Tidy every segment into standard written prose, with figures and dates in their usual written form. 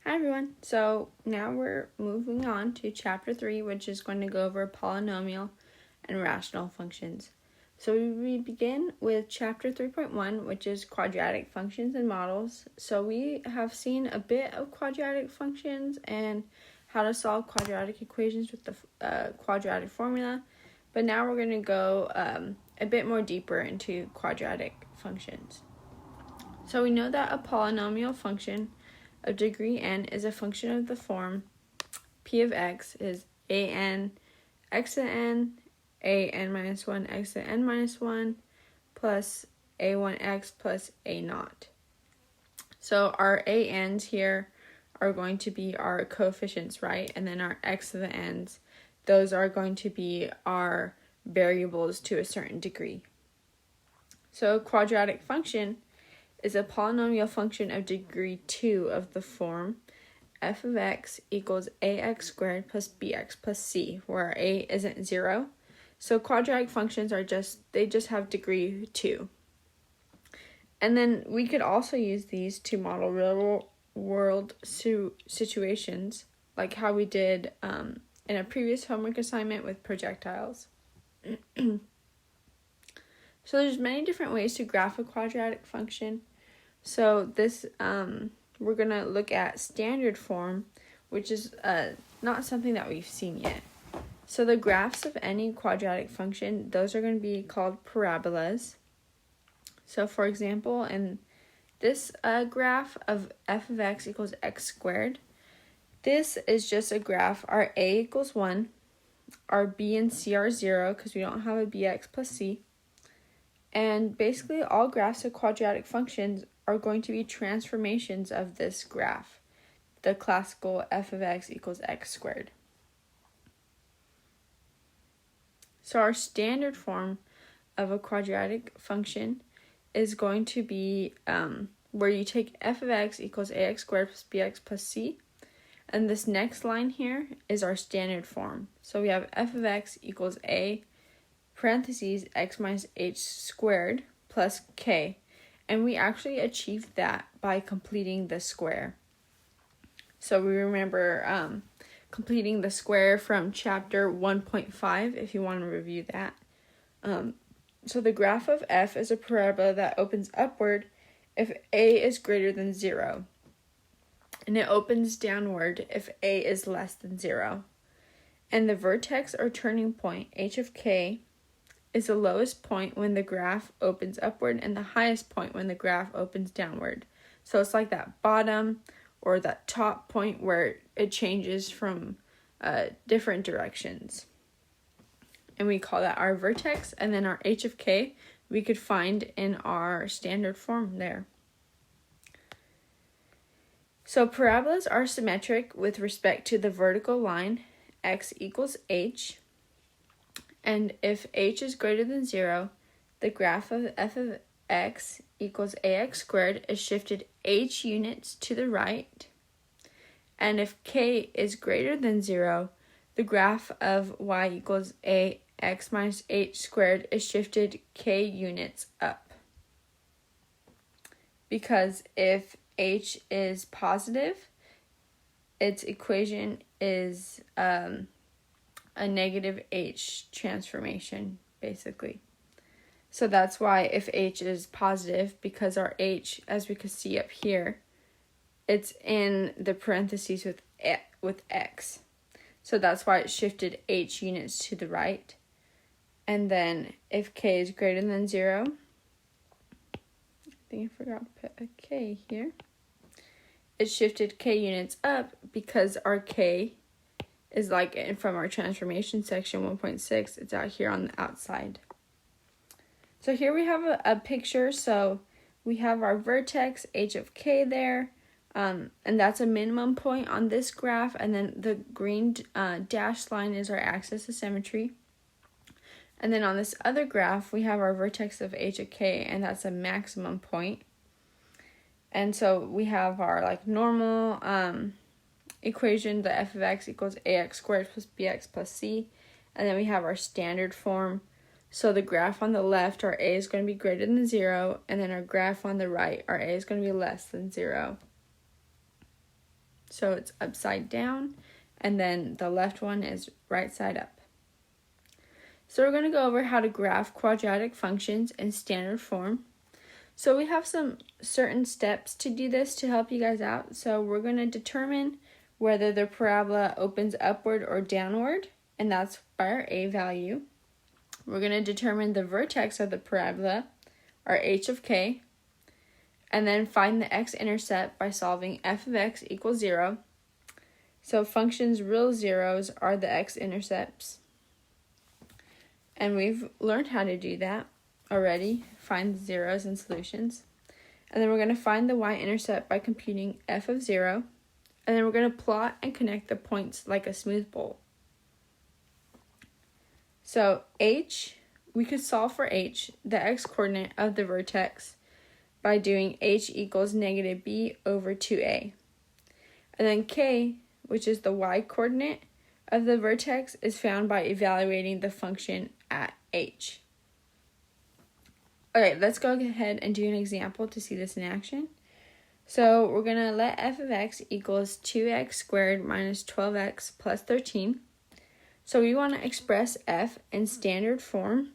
Hi everyone. So now we're moving on to chapter 3, which is going to go over polynomial and rational functions. So we begin with chapter 3.1, which is quadratic functions and models. So we have seen a bit of quadratic functions and how to solve quadratic equations with the quadratic formula. But now we're going to go a bit more deeper into quadratic functions. So we know that a polynomial function of degree n is a function of the form p of x is a(n) x to n, a(n minus 1) x to n minus 1 plus a1x plus a naught. So our a(n)s here are going to be our coefficients, right? And then our x to the n's, those are going to be our variables to a certain degree. So a quadratic function is a polynomial function of degree 2 of the form f of x equals ax squared plus bx plus c, where a isn't 0. So quadratic functions they just have degree 2. And then we could also use these to model real world situations, like how we did in a previous homework assignment with projectiles. So there's many different ways to graph a quadratic function. So this, we're going to look at standard form, which is not something that we've seen yet. So the graphs of any quadratic function, those are going to be called parabolas. So for example, in this graph of f of x equals x squared, this is just a graph. Our a equals 1, our b and c are 0 because we don't have a bx plus c. And basically all graphs of quadratic functions are going to be transformations of this graph, the classical f of x equals x squared. So our standard form of a quadratic function is going to be where you take f of x equals ax squared plus bx plus c, and this next line here is our standard form. So we have f of x equals a parentheses x minus h squared plus k, and we actually achieved that by completing the square. So we remember completing the square from chapter 1.5 if you want to review that. So the graph of f is a parabola that opens upward if a is greater than 0, and it opens downward if a is less than 0. And the vertex or turning point h of k is the lowest point when the graph opens upward and the highest point when the graph opens downward. So it's like that bottom or that top point where it changes from different directions. And we call that our vertex, and then our h of k we could find in our standard form there. So parabolas are symmetric with respect to the vertical line x equals h. And if h is greater than 0, the graph of f of x equals ax squared is shifted h units to the right. And if k is greater than 0, the graph of y equals ax minus h squared is shifted k units up. Because if h is positive, its equation is a negative h transformation, basically. So that's why if h is positive, because our h, as we could see up here, it's in the parentheses with x. So that's why it shifted h units to the right. And then if k is greater than 0, I think I forgot to put a k here. It shifted k units up because our k is like from our transformation section 1.6, it's out here on the outside. So here we have a picture. So we have our vertex h of k there, and that's a minimum point on this graph, and then the green dashed line is our axis of symmetry. And then on this other graph we have our vertex of h of k, and that's a maximum point. And so we have our normal equation, the f of x equals ax squared plus bx plus c, and then we have our standard form. So the graph on the left, our a is going to be greater than 0, and then our graph on the right, our a is going to be less than 0. So it's upside down, and then the left one is right side up. So we're going to go over how to graph quadratic functions in standard form. So we have some certain steps to do this to help you guys out. So we're going to determine whether the parabola opens upward or downward, and that's by our a value. We're going to determine the vertex of the parabola, our h of k, and then find the x-intercept by solving f of x equals 0. So functions' real zeros are the x-intercepts. And we've learned how to do that already, find zeros and solutions. And then we're going to find the y-intercept by computing f of 0. And then we're going to plot and connect the points like a smooth bowl. So h, we could solve for h, the x-coordinate of the vertex, by doing h equals negative b over 2a. And then k, which is the y-coordinate of the vertex, is found by evaluating the function at h. Okay, let's go ahead and do an example to see this in action. So we're going to let f of x equals 2x squared minus 12x plus 13. So we want to express f in standard form.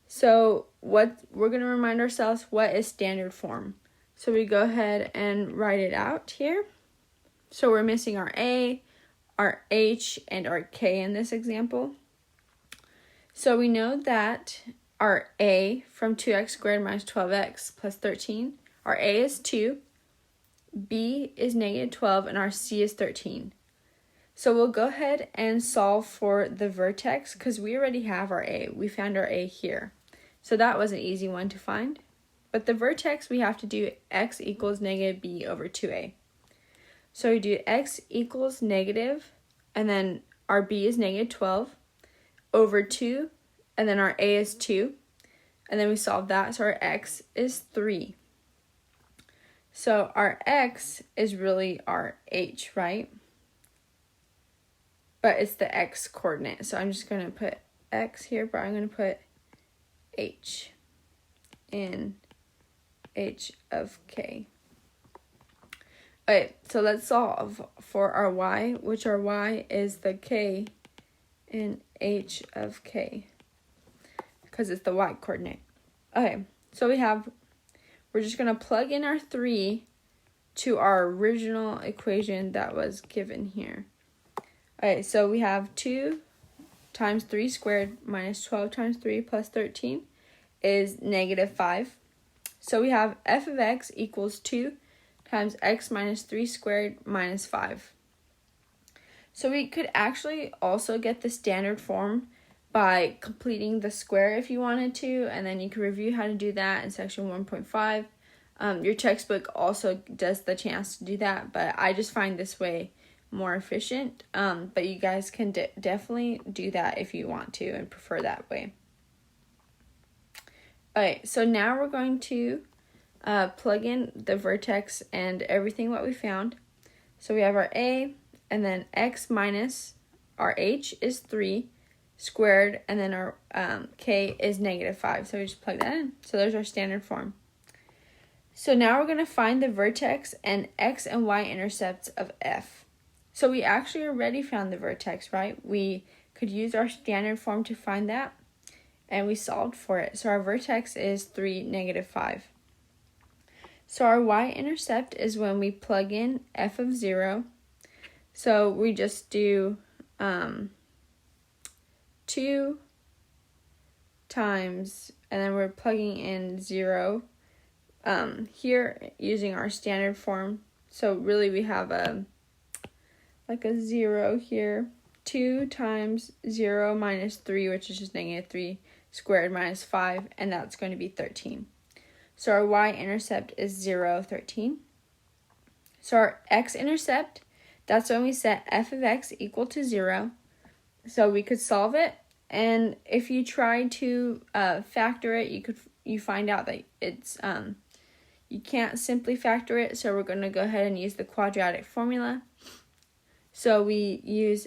So what we're going to remind ourselves, what is standard form? So we go ahead and write it out here. So we're missing our a, our h, and our k in this example. So we know that our a from 2x squared minus 12x plus 13, our a is 2, b is negative 12, and our c is 13. So we'll go ahead and solve for the vertex because we already have our a. We found our a here. So that was an easy one to find. But the vertex, we have to do x equals negative b over 2a. So we do x equals negative, and then our b is negative 12, over 2, and then our a is 2. And then we solve that, so our x is 3. So our x is really our h, right? But it's the x coordinate. So I'm just going to put x here, but I'm going to put h in h of k. Okay, so let's solve for our y, which our y is the k in h of k, because it's the y coordinate. Okay, so we're just going to plug in our 3 to our original equation that was given here. Okay, so we have 2 times 3 squared minus 12 times 3 plus 13 is negative 5. So we have f of x equals 2 times x minus 3 squared minus 5. So we could actually also get the standard form by completing the square if you wanted to, and then you can review how to do that in section 1.5. Your textbook also does the chance to do that, but I just find this way more efficient. But you guys can definitely do that if you want to and prefer that way. Alright, so now we're going to plug in the vertex and everything what we found. So we have our a, and then x minus our h is 3 squared, and then our k is negative 5. So we just plug that in. So there's our standard form. So now we're going to find the vertex and x and y intercepts of f. So we actually already found the vertex, right? We could use our standard form to find that, and we solved for it. So our vertex is 3, negative 5. So our y-intercept is when we plug in f of 0. So we just do 2 times, and then we're plugging in 0 here using our standard form. So really we have a 0 here. 2 times 0 minus 3, which is just negative 3 squared minus 5, and that's going to be 13. So our y-intercept is 0, 13. So our x-intercept, that's when we set f of x equal to 0. So we could solve it, and if you try to factor it, you find out that it's you can't simply factor it. So we're going to go ahead and use the quadratic formula. So we use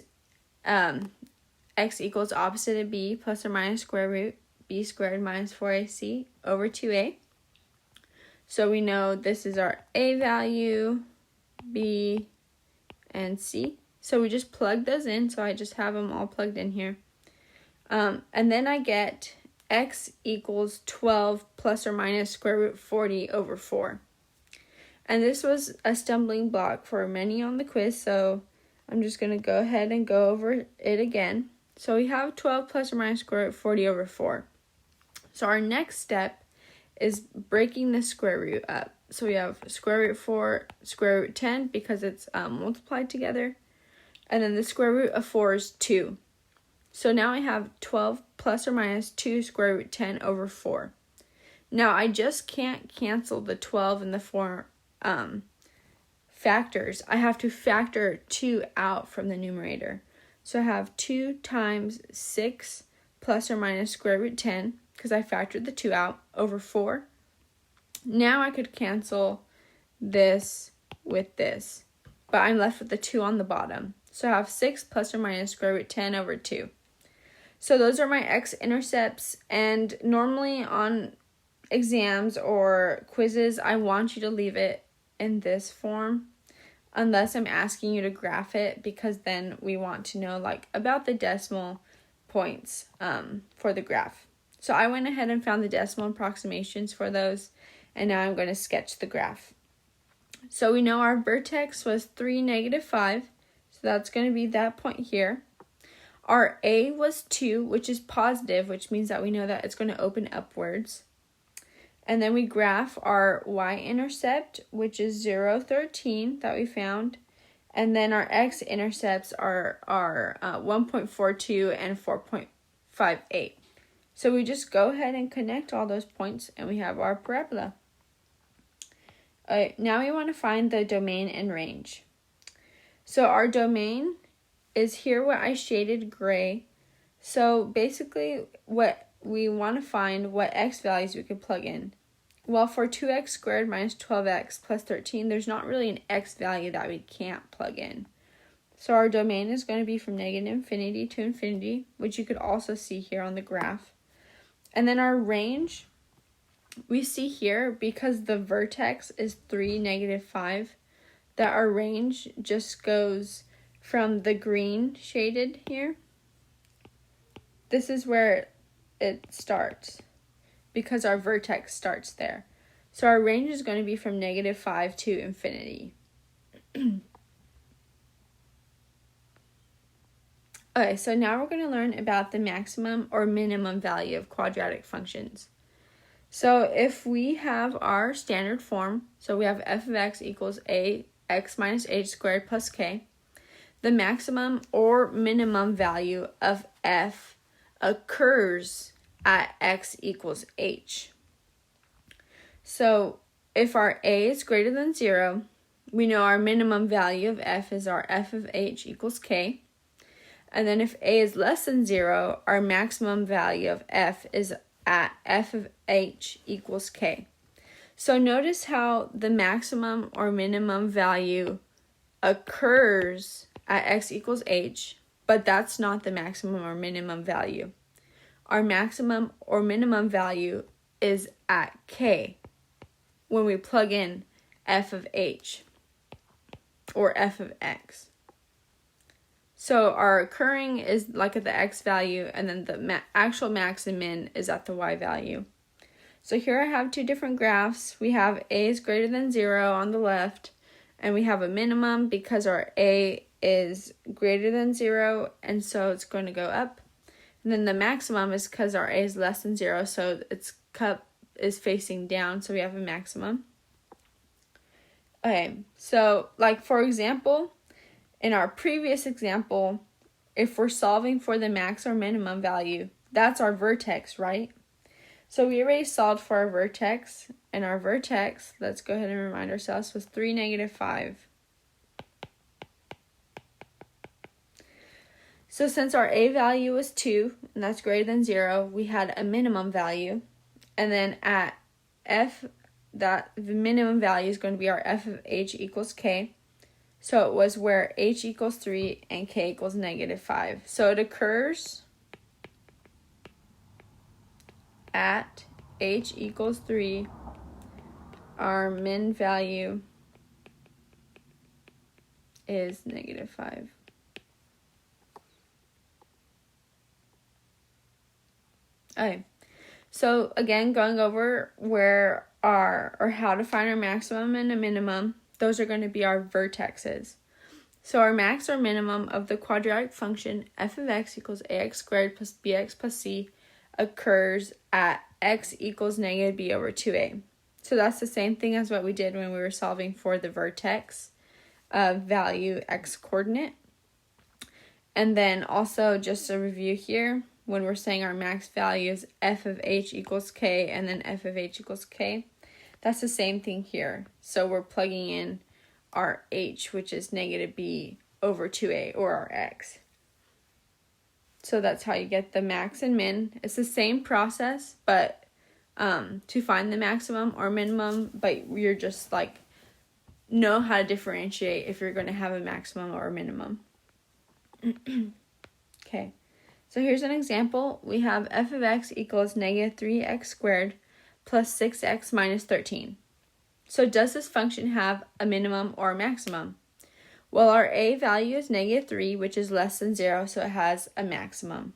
x equals opposite of b plus or minus square root b squared minus 4ac over 2a. So we know this is our a value, b, and C. So we just plug those in. So I just have them all plugged in here. And then I get x equals 12 plus or minus square root 40 over 4. And this was a stumbling block for many on the quiz, so I'm just going to go ahead and go over it again. So we have 12 plus or minus square root 40 over 4. So our next step is breaking the square root up. So we have square root 4, square root 10 because it's multiplied together. And then the square root of 4 is 2. So now I have 12 plus or minus 2 square root 10 over 4. Now I just can't cancel the 12 and the 4 factors. I have to factor 2 out from the numerator. So I have 2 times 6 plus or minus square root 10, because I factored the 2 out, over 4. Now I could cancel this with this, but I'm left with the 2 on the bottom. So I have 6 plus or minus square root 10 over 2. So those are my x-intercepts, and normally on exams or quizzes, I want you to leave it in this form, unless I'm asking you to graph it, because then we want to know like about the decimal points for the graph. So I went ahead and found the decimal approximations for those, and now I'm going to sketch the graph. So we know our vertex was 3, -5, so that's going to be that point here. Our A was 2, which is positive, which means that we know that it's going to open upwards. And then we graph our y-intercept, which is 0, 13 that we found. And then our x-intercepts are 1.42 and 4.58. So we just go ahead and connect all those points, and we have our parabola. Now we want to find the domain and range. So our domain is here what I shaded gray. So basically what we want to find what x values we could plug in. Well, for 2x squared minus 12x plus 13, there's not really an x value that we can't plug in. So our domain is going to be from -infinity to infinity, which you could also see here on the graph. And then our range, we see here, because the vertex is 3, -5, that our range just goes from the green shaded here. This is where it starts, because our vertex starts there. So our range is going to be from -5 to infinity. Okay, so now we're going to learn about the maximum or minimum value of quadratic functions. So if we have our standard form, so we have f of x equals ax minus h squared plus k, the maximum or minimum value of f occurs at x equals h. So if our a is greater than 0, we know our minimum value of f is our f of h equals k. And then if a is less than 0, our maximum value of f is at f of h equals k. So notice how the maximum or minimum value occurs at x equals h, but that's not the maximum or minimum value. Our maximum or minimum value is at k when we plug in f of h or f of x. So our occurring is like at the x value, and then the actual max and min is at the y value. So here I have two different graphs. We have a is greater than 0 on the left, and we have a minimum because our a is greater than 0, and so it's going to go up. And then the maximum is because our a is less than 0, so its cup is facing down, so we have a maximum. Okay, so like for example, in our previous example, if we're solving for the max or minimum value, that's our vertex, right? So we already solved for our vertex, and our vertex, let's go ahead and remind ourselves, was 3, -5. So since our a value was 2, and that's greater than 0, we had a minimum value. And then at f, that the minimum value is going to be our f of h equals k. So it was where h equals 3 and k equals -5. So it occurs at h equals 3, our min value is negative 5. Okay, so again, going over how to find our maximum and a minimum, those are going to be our vertexes. So our max or minimum of the quadratic function f of x equals ax squared plus bx plus c occurs at x equals negative b over 2a. So that's the same thing as what we did when we were solving for the vertex value x coordinate. And then also, just a review here, when we're saying our max value is f of h equals k and then f of h equals k, that's the same thing here. So we're plugging in our h, which is negative b over 2a, or our x. So that's how you get the max and min. It's the same process, but to find the maximum or minimum, but you're just like, know how to differentiate if you're going to have a maximum or a minimum. Okay, so here's an example. We have f of x equals negative 3x squared plus 6x minus 13. So does this function have a minimum or a maximum? Well, our a value is negative 3, which is less than 0, so it has a maximum.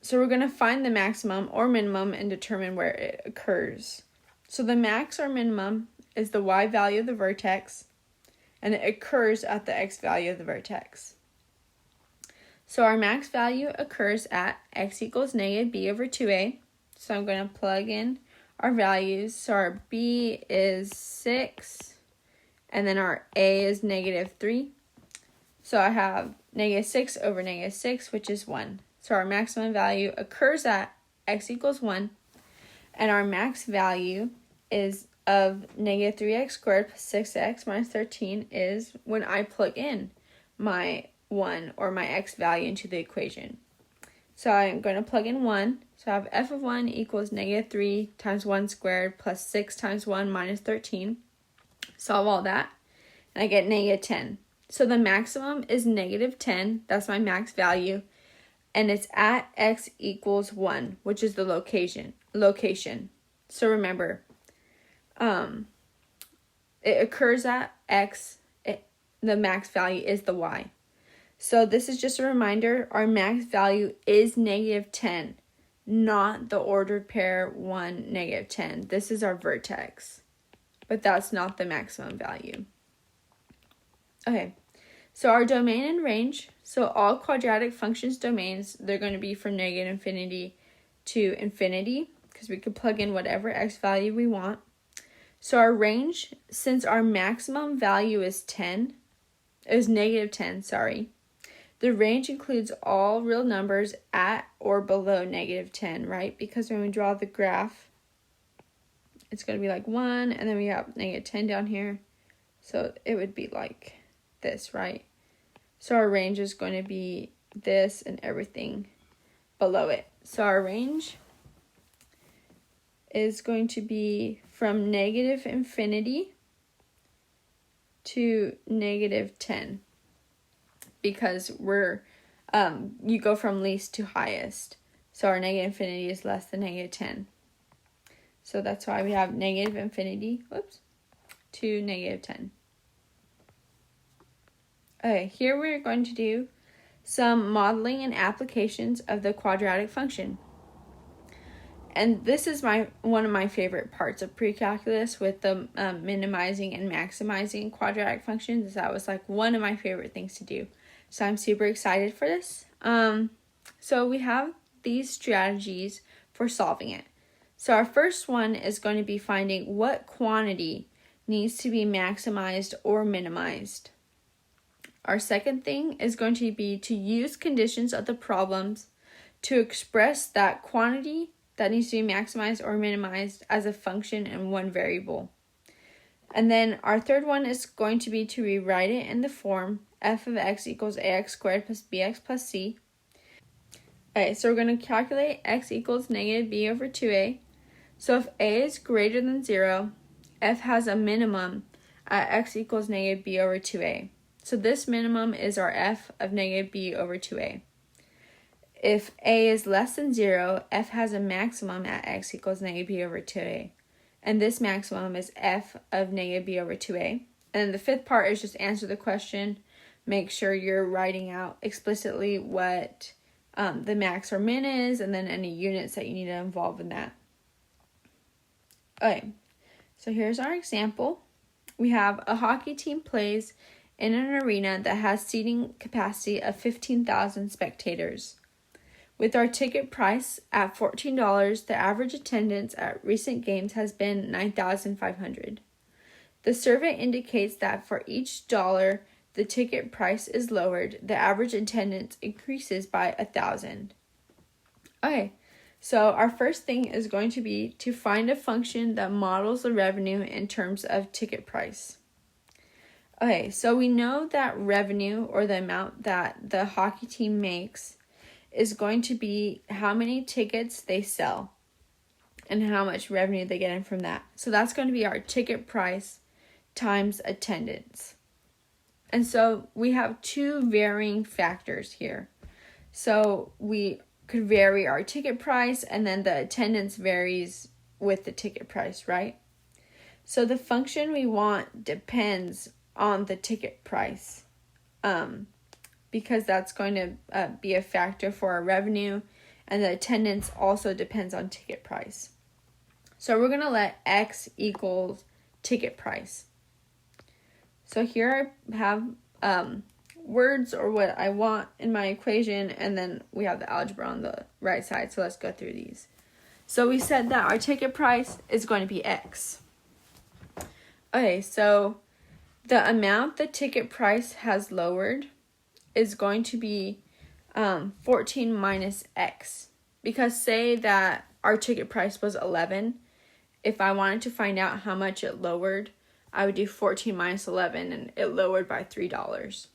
So we're going to find the maximum or minimum and determine where it occurs. So the max or minimum is the y value of the vertex, and it occurs at the x value of the vertex. So our max value occurs at x equals negative b over 2a. So I'm going to plug in our values. So our b is 6, and then our a is negative 3. So I have negative 6 over negative 6, which is 1. So our maximum value occurs at x equals 1, and our max value is of negative 3x squared plus 6x minus 13 is when I plug in my 1 or my x value into the equation. So I'm going to plug in 1. So I have f of 1 equals negative 3 times 1 squared plus 6 times 1 minus 13. Solve all that, and I get negative 10. So the maximum is negative 10. That's my max value. And it's at x equals 1, which is the location. So remember, it occurs at x. The max value is the y. So this is just a reminder, our max value is negative 10, not the ordered pair 1, negative 10. This is our vertex, but that's not the maximum value. Okay, so our domain and range. So all quadratic functions domains, they're going to be from negative infinity to infinity, because we could plug in whatever x value we want. So our range, since our maximum value is negative 10, the range includes all real numbers at or below negative 10, right? Because when we draw the graph, it's going to be like 1, and then we have negative 10 down here. So it would be like this, right? So our range is going to be this and everything below it. So our range is going to be from negative infinity to negative 10. Because you go from least to highest. So our negative infinity is less than negative 10. So that's why we have negative infinity, to negative 10. Okay, here we're going to do some modeling and applications of the quadratic function. And this is one of my favorite parts of pre-calculus with the minimizing and maximizing quadratic functions. That was like one of my favorite things to do. So I'm super excited for this. So we have these strategies for solving it. So our first one is going to be finding what quantity needs to be maximized or minimized. Our second thing is going to be to use conditions of the problems to express that quantity that needs to be maximized or minimized as a function in one variable. And then our third one is going to be to rewrite it in the form f of x equals ax squared plus bx plus c. Okay, so we're going to calculate x equals negative b over 2a. So if a is greater than 0, f has a minimum at x equals negative b over 2a. So this minimum is our f of negative b over 2a. If a is less than 0, f has a maximum at x equals negative b over 2a. And this maximum is f of negative b over 2a. And the fifth part is just answer the question. Make sure you're writing out explicitly what the max or min is, and then any units that you need to involve in that. Okay, so here's our example. We have a hockey team plays in an arena that has seating capacity of 15,000 spectators. With our ticket price at $14, the average attendance at recent games has been 9,500. The survey indicates that for each dollar the ticket price is lowered, the average attendance increases by 1,000. Okay, so our first thing is going to be to find a function that models the revenue in terms of ticket price. Okay, so we know that revenue, or the amount that the hockey team makes, is going to be how many tickets they sell and how much revenue they get in from that. So that's going to be our ticket price times attendance. And so we have two varying factors here. So we could vary our ticket price, and then the attendance varies with the ticket price, right? So the function we want depends on the ticket price, because that's going to be a factor for our revenue, and the attendance also depends on ticket price. So we're going to let x equals ticket price. So here I have words, or what I want in my equation, and then we have the algebra on the right side. So let's go through these. So we said that our ticket price is going to be x. Okay, so the amount the ticket price has lowered is going to be 14 minus x. Because say that our ticket price was 11. If I wanted to find out how much it lowered, I would do 14 minus 11, and it lowered by $3.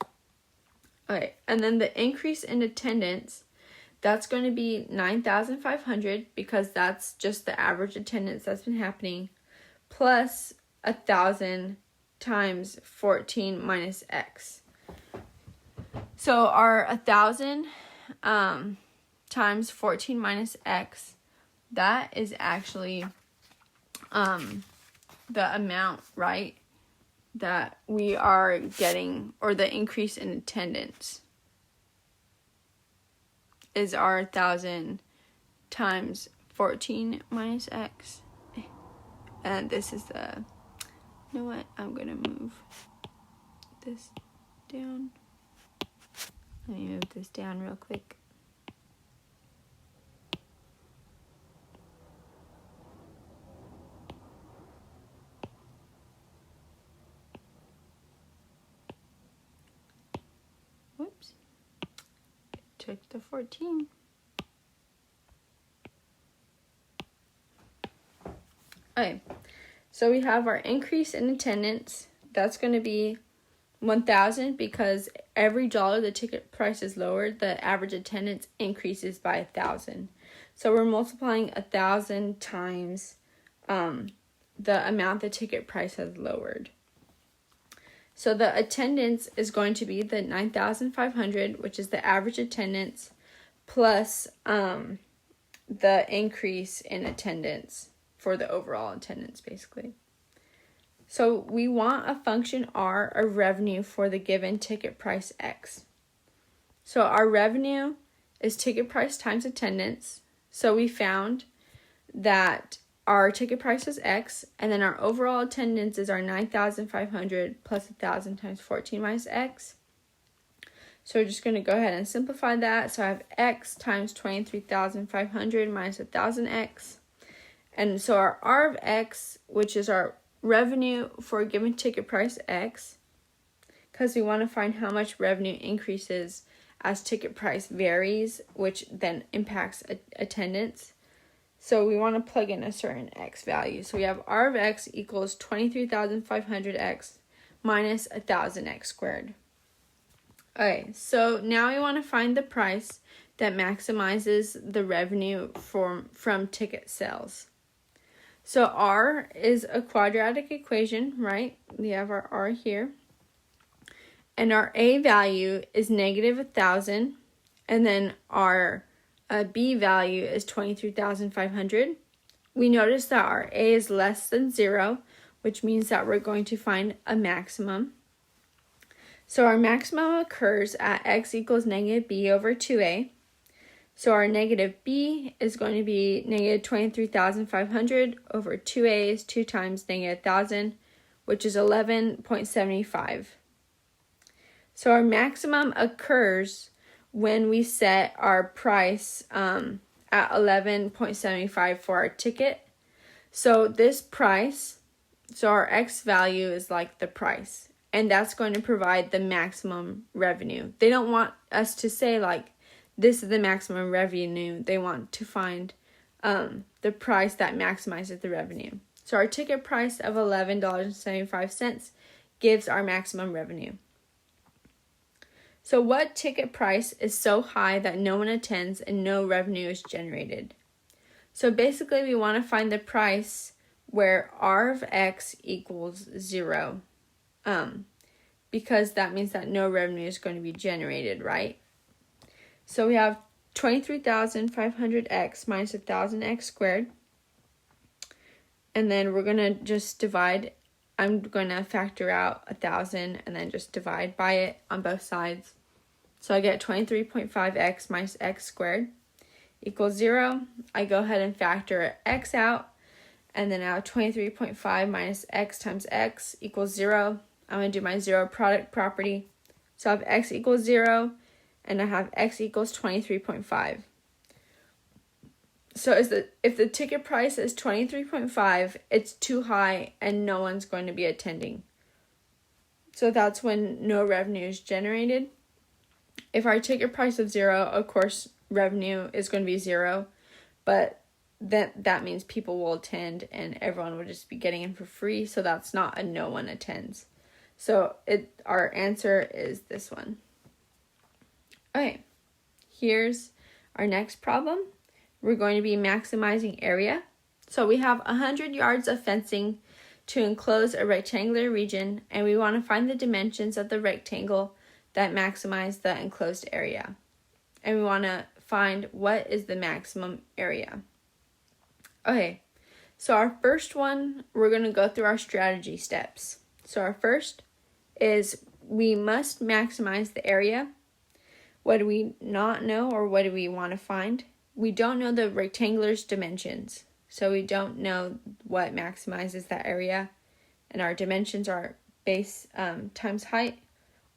Okay, and then the increase in attendance, that's going to be 9,500, because that's just the average attendance that's been happening, plus 1,000 times 14 minus x. So our 1,000 times 14 minus x, that is actually the amount, right, that we are getting, or the increase in attendance is our 1,000 times 14 minus x. And this is the, you know what, I'm going to move this down. Let me move this down real quick. Whoops. Took the 14. Okay, so we have our increase in attendance. That's going to be 1,000, because every dollar the ticket price is lowered, the average attendance increases by 1,000. So we're multiplying 1,000 times the amount the ticket price has lowered. So the attendance is going to be the 9,500, which is the average attendance, plus the increase in attendance for the overall attendance, basically. So we want a function r of revenue for the given ticket price x. So our revenue is ticket price times attendance. So we found that our ticket price is x, and then our overall attendance is our 9,500 plus 1,000 times 14 minus x. So we're just going to go ahead and simplify that. So I have x times 23,500 minus 1,000x. And so our r of x, which is our revenue for a given ticket price x, because we want to find how much revenue increases as ticket price varies, which then impacts attendance. So we want to plug in a certain x value. So we have r of x equals 23,500x minus 1,000x squared. Okay, so now we want to find the price that maximizes the revenue from ticket sales. So r is a quadratic equation, right? We have our r here. And our a value is negative 1,000. And then our b value is 23,500. We notice that our a is less than 0, which means that we're going to find a maximum. So our maximum occurs at x equals negative b over 2a. So our negative b is going to be negative 23,500 over 2a is 2 times negative 1,000, which is 11.75. So our maximum occurs when we set our price at 11.75 for our ticket. So this price, so our x value is like the price, and that's going to provide the maximum revenue. They don't want us to say like, this is the maximum revenue. They want to find the price that maximizes the revenue. So our ticket price of $11.75 gives our maximum revenue. So what ticket price is so high that no one attends and no revenue is generated? So basically we want to find the price where r of x equals 0. Because that means that no revenue is going to be generated, right? So we have 23,500x minus 1,000x squared. And then we're going to just divide. I'm going to factor out 1,000 and then just divide by it on both sides. So I get 23.5x minus x squared equals 0. I go ahead and factor x out. And then now 23.5 minus x times x equals 0. I'm going to do my zero product property. So I have x equals 0. And I have x equals 23.5. So if the ticket price is 23.5, it's too high and no one's going to be attending. So that's when no revenue is generated. If our ticket price is 0, of course, revenue is going to be 0. But that means people will attend and everyone will just be getting in for free. So that's not a no one attends. So our answer is this one. Okay, here's our next problem. We're going to be maximizing area. So we have 100 yards of fencing to enclose a rectangular region, and we want to find the dimensions of the rectangle that maximize the enclosed area. And we want to find what is the maximum area. Okay, so our first one, we're going to go through our strategy steps. So our first is we must maximize the area. What do we not know, or what do we want to find? We don't know the rectangular's dimensions, so we don't know what maximizes that area. And our dimensions are base times height,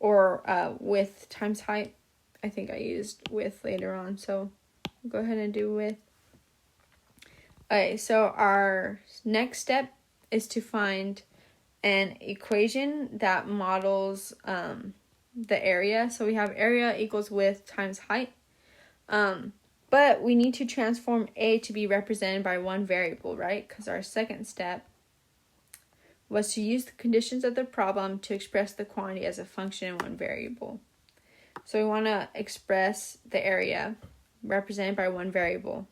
or width times height. I think I used width later on, so I'll go ahead and do width. Okay, so our next step is to find an equation that models the area. So we have area equals width times height. But we need to transform A to be represented by one variable, right? Because our second step was to use the conditions of the problem to express the quantity as a function in one variable. So we want to express the area represented by one variable.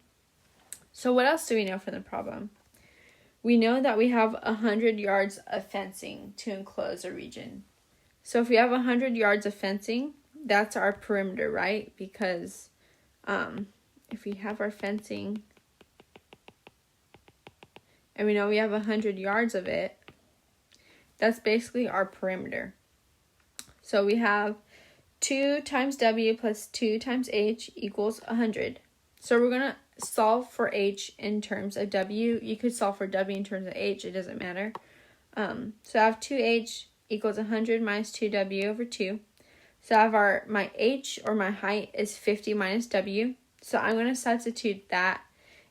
So what else do we know from the problem? We know that we have 100 yards of fencing to enclose a region. So if we have 100 yards of fencing, that's our perimeter, right? Because if we have our fencing and we know we have 100 yards of it, that's basically our perimeter. So we have 2 times W plus 2 times H equals 100. So we're going to solve for H in terms of W. You could solve for W in terms of H. It doesn't matter. So I have 2H equals 100 minus 2W over 2. So I have my H, or my height, is 50 minus W. So I'm going to substitute that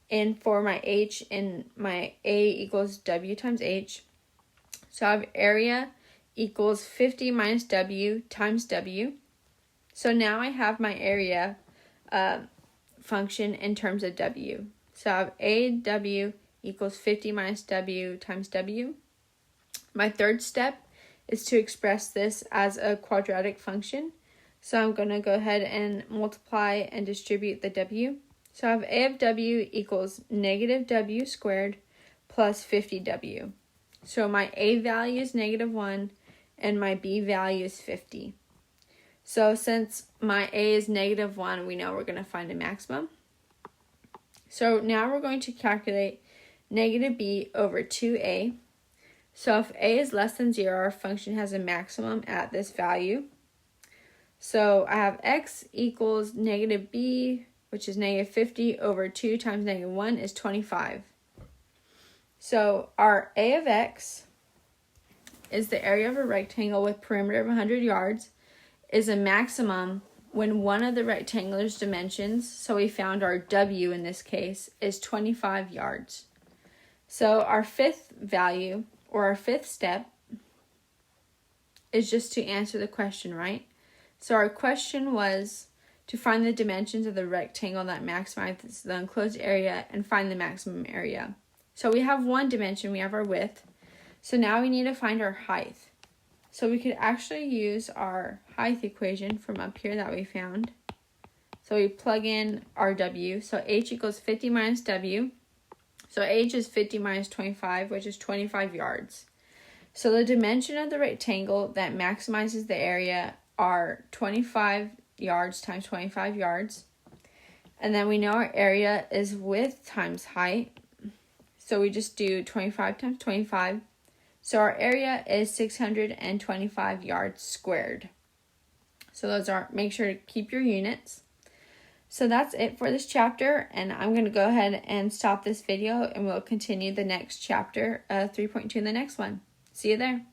in for my H, and my A equals W times H. So I have area equals 50 minus W times W. So now I have my area function in terms of W. So I have AW equals 50 minus W times W. My third step is to express this as a quadratic function. So I'm going to go ahead and multiply and distribute the W. So I have A of W equals negative W squared plus 50W. So my A value is negative 1 and my B value is 50. So since my A is negative 1, we know we're going to find a maximum. So now we're going to calculate negative B over 2A. So if a is less than 0, our function has a maximum at this value. So I have x equals negative b, which is negative 50 over 2 times negative 1 is 25. So our a of x is the area of a rectangle with perimeter of 100 yards, is a maximum when one of the rectangular's dimensions, so we found our w in this case, is 25 yards. So our fifth value, or our fifth step, is just to answer the question, right? So our question was to find the dimensions of the rectangle that maximizes the enclosed area and find the maximum area. So we have one dimension, we have our width. So now we need to find our height. So we could actually use our height equation from up here that we found. So we plug in our w. So h equals 50 minus w. So h is 50 minus 25, which is 25 yards. So the dimension of the rectangle that maximizes the area are 25 yards times 25 yards. And then we know our area is width times height. So we just do 25 times 25. So our area is 625 yards squared. So those are, make sure to keep your units. So that's it for this chapter, and I'm going to go ahead and stop this video, and we'll continue the next chapter, 3.2 in the next one. See you there.